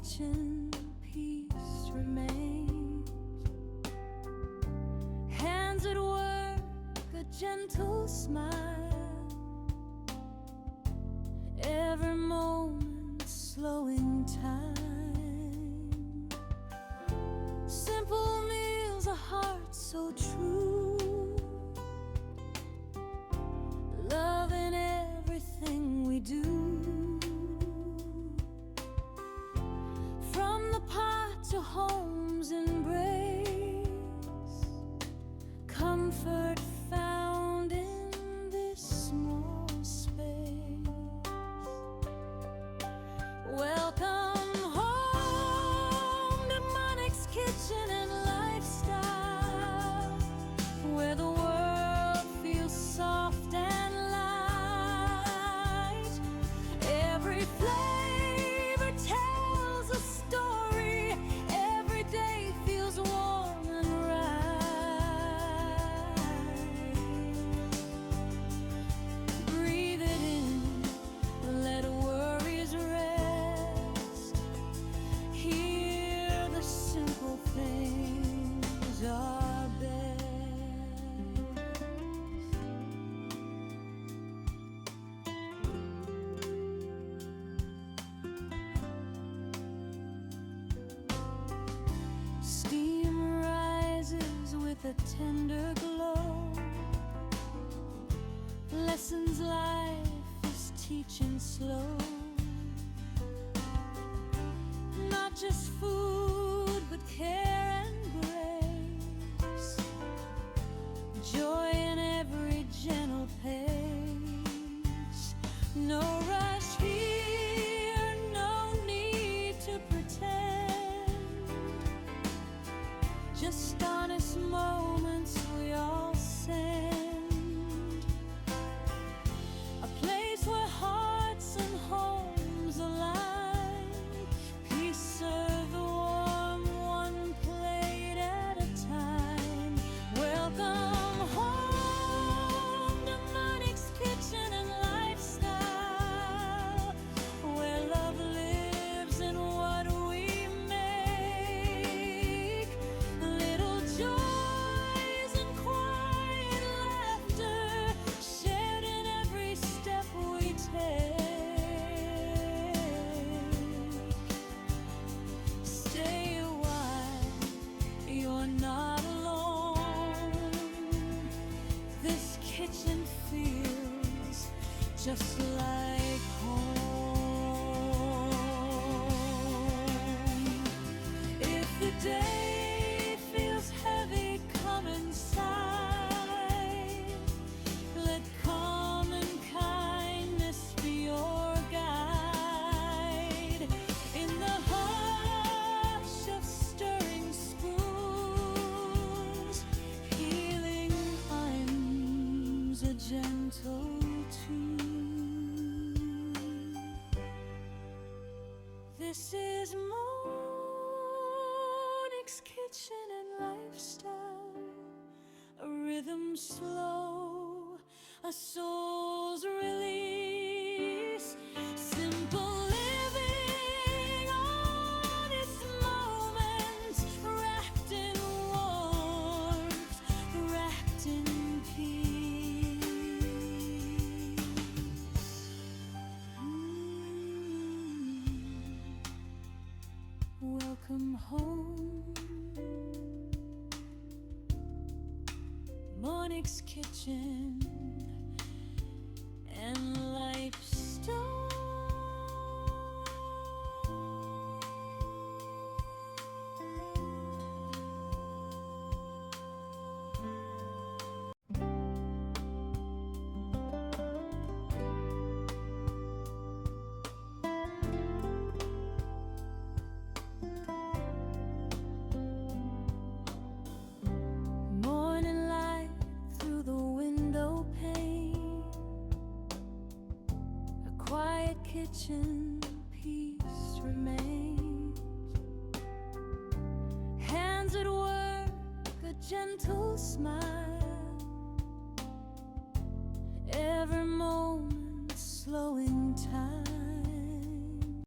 kitchen, peace remains. Hands at work, a gentle smile, every moment slowing time. Simple meals, a heart so true, love in everything we do. From the pot to home's embrace, comfort found in this small space. Welcome home to Monic's Kitchen and Lifestyle, where the world feels soft and light. Every flavor tells a story, every day feels warm and right. Breathe it in, let worries rest. Here the simple things are best. Steam rises with a tender glow, lessons life is teaching slow. Not just food, but care and grace, joy in every gentle pace. No rush here, no need to pretend, just honest moments we all send. A place where hearts and homes align, peace served warm, one plate at a time. Welcome home to Monic's Kitchen and Lifestyle, where love lives in what we make. Little joys and quiet laughter shared in every step we take. Stay a while, you're not alone. This kitchen feels just like home. If the day feels heavy, come inside. Let calm and kindness be your guide. In the hush of stirring spoons, healing hymns, a gentle tune. This is Monic's Kitchen and Lifestyle, a rhythm slow, a soul's release. Simple living, honest moments, wrapped in warmth, wrapped in peace. Welcome home, Monic's Kitchen and Lifestyle. Morning light through the window pane, a quiet kitchen, peace remains. Hands at work, a gentle smile, every moment slowing time.